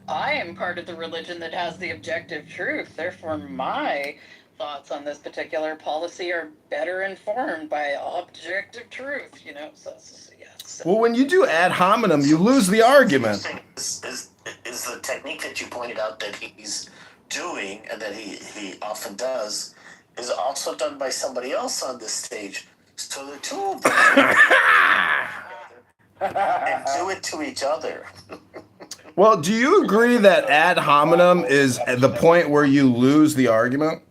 I: I am part of the religion that has the objective truth, therefore my thoughts on this particular policy are better informed by objective truth, you know, so yes.
C: Well, when you do ad hominem, you lose the argument.
F: Is the technique that you pointed out that he's doing and that he often does is also done by somebody else on this stage. So the two of them and do it to each other.
C: Well, do you agree that ad hominem is the point where you lose the argument?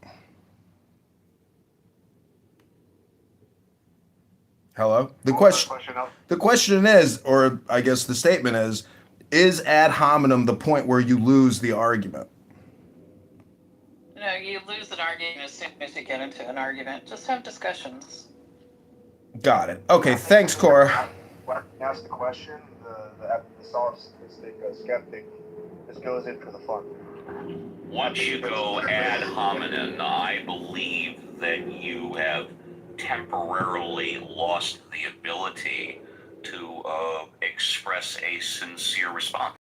C: Hello? The question is, or I guess the statement is ad hominem the point where you lose the argument?
I: No, you lose an argument as soon as you get into an argument. Just have discussions.
C: Got it. Okay, thanks, Cora.
J: When I ask the question, the solipsistic skeptic just goes in for the fun.
G: Once you go ad hominem, I believe that you have temporarily lost the ability to express a sincere response.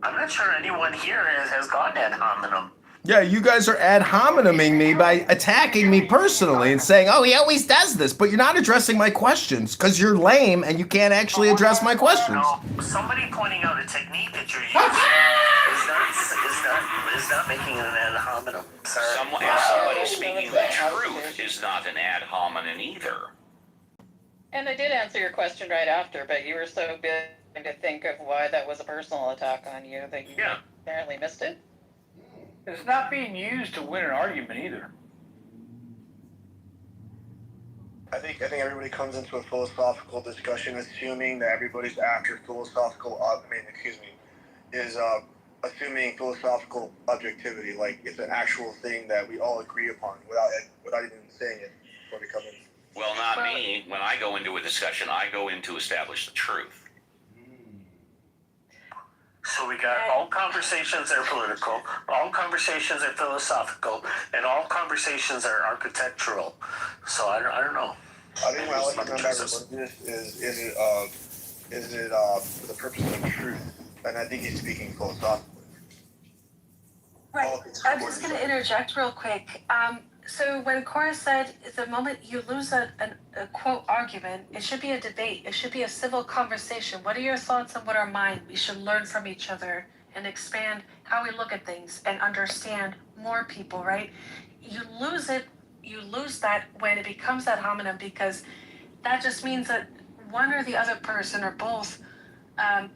F: I'm not sure anyone here has gone ad hominem.
C: Yeah, you guys are ad hominuming me by attacking me personally and saying, oh, he always does this, but you're not addressing my questions because you're lame and you can't actually address my questions.
F: No, somebody pointing out a technique that you're using is not making it an ad hominem. Sorry.
G: Somebody speaking the truth is not an ad hominem either.
I: And I did answer your question right after, but you were so busy to think of why that was a personal attack on you that you apparently missed it.
D: It's not being used to win an argument either.
J: I think everybody comes into a philosophical discussion assuming that everybody's after philosophical. Is assuming philosophical objectivity, like it's an actual thing that we all agree upon without even saying it before we come in.
G: Well, not me. When I go into a discussion, I go in to establish the truth.
F: So we got all conversations are political, all conversations are philosophical, and all conversations are architectural. So I don't know.
J: I think my lesson on that religious is it for the purpose of truth, and I think he's speaking philosophically.
A: Right. I'm just going to interject real quick. So when Cora said the moment you lose a quote argument, it should be a debate. It should be a civil conversation. What are your thoughts and what are mine? We should learn from each other and expand how we look at things and understand more people, right? You lose that when it becomes ad hominem, because that just means that one or the other person or both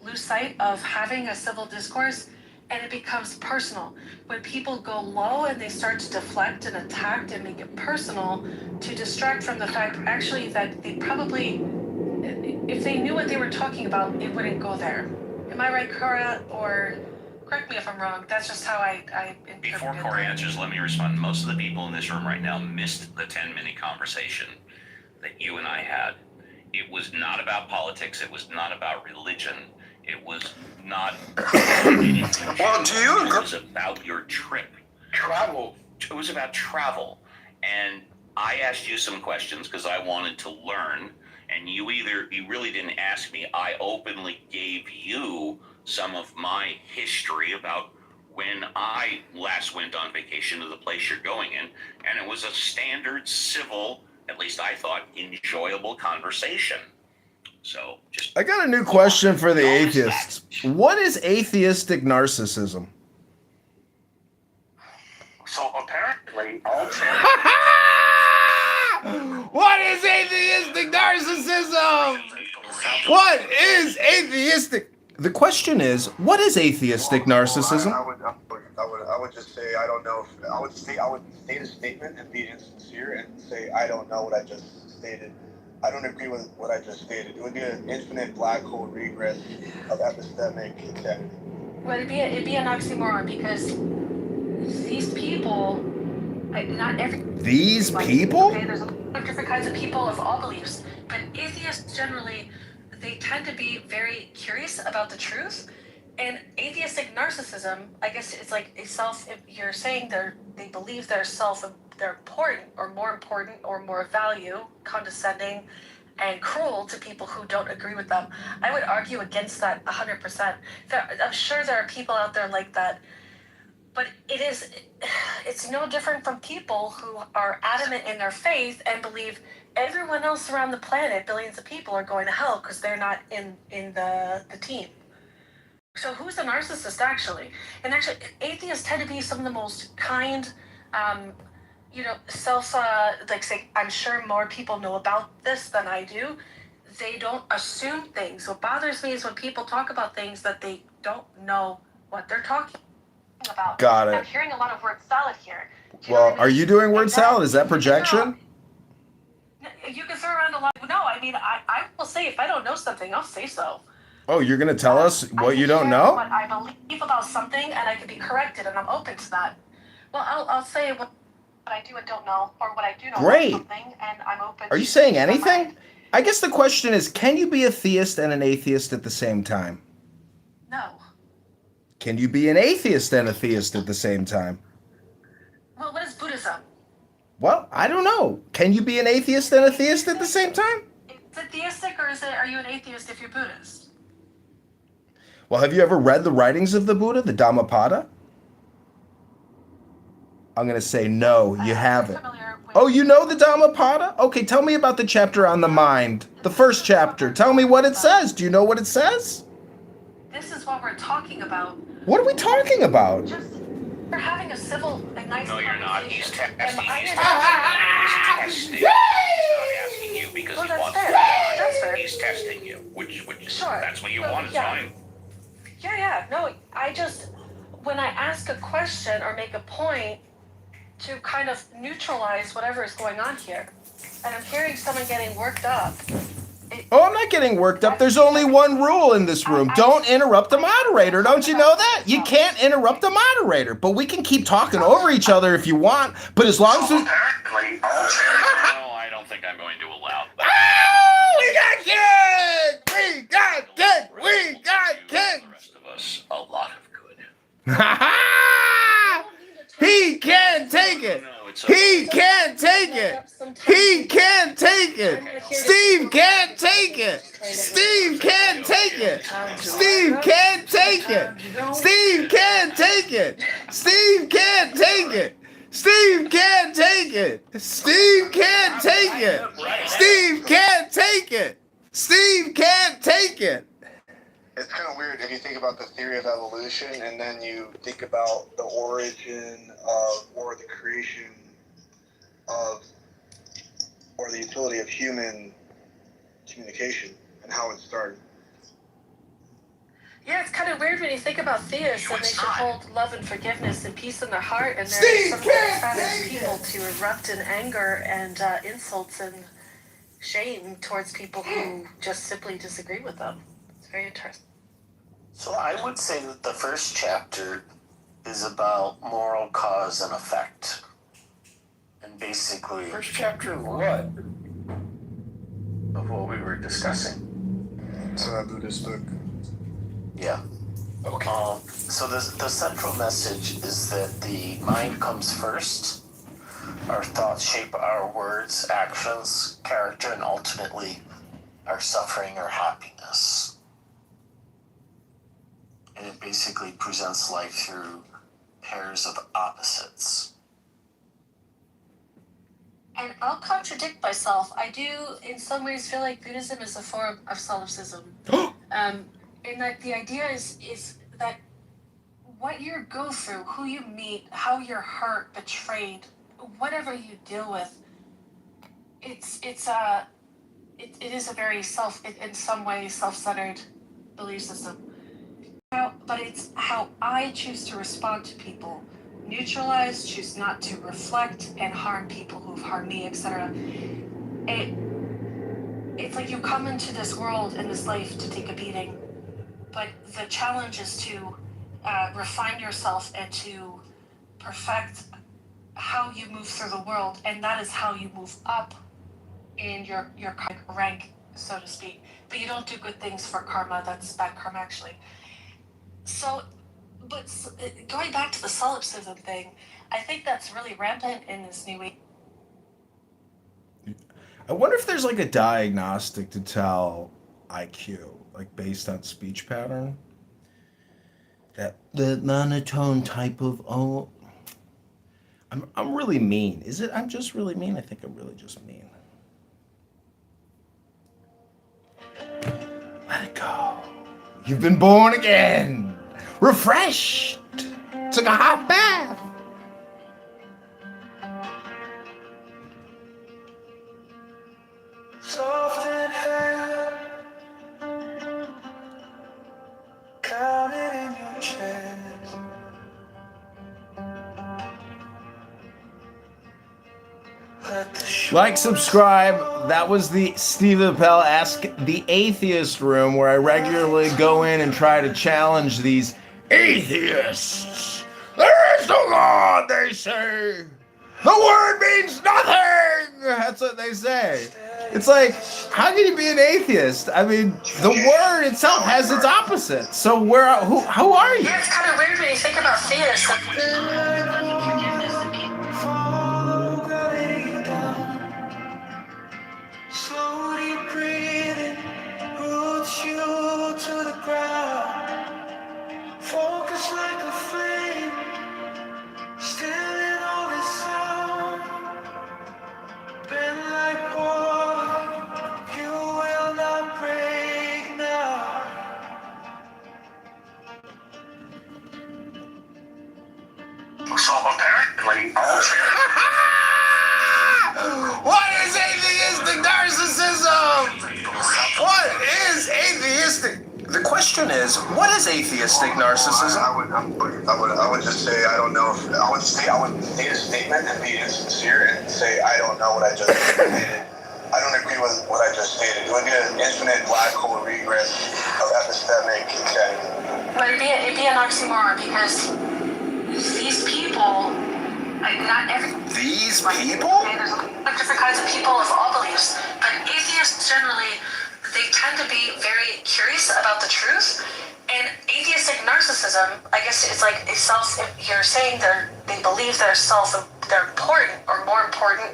A: lose sight of having a civil discourse, and it becomes personal. When people go low and they start to deflect and attack and make it personal to distract from the fact actually that they probably, if they knew what they were talking about, it wouldn't go there. Am I right, Cora? Or correct me if I'm wrong. That's just how I interpret
G: Before
A: it.
G: Corey answers, let me respond. Most of the people in this room right now missed the 10-minute conversation that you and I had. It was not about politics. It was not about religion. It was not anything.
L: Well, do you agree?
G: It was about your trip.
D: Travel.
G: It was about travel. And I asked you some questions because I wanted to learn. And you really didn't ask me. I openly gave you some of my history about when I last went on vacation to the place you're going in. And it was a standard civil, at least I thought, enjoyable conversation. So just
C: I got a new question for the atheists. What is atheistic narcissism?
F: So apparently, all
C: What is atheistic narcissism? What is atheistic? The question is, what is atheistic narcissism?
J: I would just say I don't know. I would state a statement and be insincere and say I don't know what I just stated. I don't agree with what I just stated. It would be an infinite black hole regress of epistemic insanity.
A: Well, it'd be an oxymoron because these people, not every.
C: These people?
A: Okay, there's a lot of different kinds of people of all beliefs, but atheists generally, they tend to be very curious about the truth. And atheistic narcissism, I guess it's like a self. If you're saying they believe they're important or more value, condescending, and cruel to people who don't agree with them. I would argue against that 100%. I'm sure there are people out there like that, but it's no different from people who are adamant in their faith and believe everyone else around the planet, billions of people, are going to hell because they're not in the team. So who's the narcissist actually? And actually, atheists tend to be some of the most kind, say, I'm sure more people know about this than I do. They don't assume things. What bothers me is when people talk about things that they don't know what they're talking about.
C: Got it.
A: I'm hearing a lot of word salad here.
C: Well, are you doing word salad? Is that projection?
A: You can throw around a lot. No, I mean, I will say if I don't know something, I'll say so.
C: Oh, you're going to tell us what you don't know?
A: What I believe about something, and I can be corrected, and I'm open to that. Well, I'll say what I do and don't know, or what I do know
C: Great.
A: about something, and I'm open.
C: Are you saying anything? I guess the question is, can you be a theist and an atheist at the same time?
A: No.
C: Can you be an atheist and a theist at the same time?
A: Well, what is Buddhism?
C: Well, I don't know. Can you be an atheist and a theist at the same time?
A: Is it theistic, or are you an atheist if you're Buddhist?
C: Well, have you ever read the writings of the Buddha, the Dhammapada? I'm going to say no, you haven't. Oh, you know the Dhammapada? Okay, tell me about the chapter on the mind. The first chapter. Tell me what it says. Do you know what it says?
A: This is what we're talking about.
C: What are we talking about?
A: Just we're having a civil and nice
G: No, you're not. He's testing.
A: And
G: He's testing. He's not asking you because he wants to.
A: That's fair.
G: He's testing you, which
A: Sure.
G: That's what you
A: Well,
G: want. It's
A: yeah.
G: fine.
A: Yeah. No, when I ask a question or make a point to kind of neutralize whatever is going on here, and I'm hearing someone getting worked up.
C: Oh, I'm not getting worked up. There's only one rule in this room. Don't interrupt the moderator. Don't you know that? You can't interrupt the moderator. But we can keep talking over each other if you want. But as long as we...
F: Apparently,
G: No, I don't think I'm going to allow that.
C: Oh, we got kicked! We got kicked! We got kicked!
G: The rest of us, a lot of good.
C: He can't take it!
G: No, it's
C: He can't take it! He can't take it! Steve can't take it! Steve can't take it! Steve can't take it! Steve can't take it! Steve can't take it! Steve can't take it! Steve can't take it! Steve can't take it! Steve can't take it!
J: It's kind of weird if you think about the theory of evolution and then you think about the origin of, or the creation of, or the utility of human communication and how it started.
A: Yeah, it's kind of weird when you think about theists and they should hold love and forgiveness and peace in their heart, and
C: Steve
A: they're some of the
C: can't
A: saddest
C: take
A: people to erupt in anger and insults and shame towards people who just simply disagree with them. It's very interesting.
F: So I would say that the first chapter is about moral cause and effect. And basically
D: First chapter of what?
F: of what we were discussing.
J: So that Buddhist book.
F: Yeah.
D: Okay.
F: So the central message is that the mind comes first. Our thoughts shape our words, actions, character, and ultimately our suffering or happiness. And it basically presents life through pairs of opposites.
A: And I'll contradict myself. I do, in some ways, feel like Buddhism is a form of solipsism. In that the idea is that what you go through, who you meet, how you're hurt, betrayed, whatever you deal with, it is a very in some ways self-centered belief system. But it's how I choose to respond to people. Neutralize, choose not to reflect and harm people who've harmed me, etc. It's like you come into this world and this life to take a beating, but the challenge is to refine yourself and to perfect how you move through the world, and that is how you move up in your rank, so to speak. But you don't do good things for karma. That's bad karma, actually. So, but going back to the solipsism thing, I think that's really rampant in this new age.
C: I wonder if there's like a diagnostic to tell IQ, like based on speech pattern. That the monotone type of I'm really mean. Is it? I'm just really mean. I think I'm really just mean. Let it go. You've been born again, refreshed. Took a hot bath.
L: Soft and hard, counted in your chest.
C: Like, subscribe. That was the Steve Appel Ask the Atheist room, where I regularly go in and try to challenge these atheists. There is no God, they say. The word means nothing. That's what they say. It's like, how can you be an atheist? I mean, the word itself has its opposite. So who are you?
A: Yeah, it's kind of weird when you think about theists.
L: Slowly breathing, roots you to the ground. Focus like a flame, still in all this sound. Bend like water, you will not break now.
F: So apparently,
C: What is atheistic narcissism? What is atheistic? The question
M: question is, what is atheistic narcissism?
J: I would just say I don't know. I would state a statement and be insincere and say I don't know what I just stated. I don't agree with what I just stated. It would be an infinite black hole regress of epistemic insanity.
B: But it'd be an oxymoron because these people, like not every.
M: These people?
B: There's different kinds of people of all beliefs, but atheists generally, they tend to be very curious about the truth. And atheistic narcissism, I guess it's like a self. You're saying they believe they're important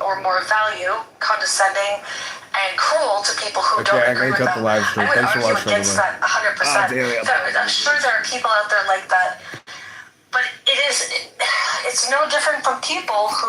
B: or more value, condescending, and cruel to people who don't agree with them. I would argue against that 100%. I'm sure there are people out there like that, but it's no different from people who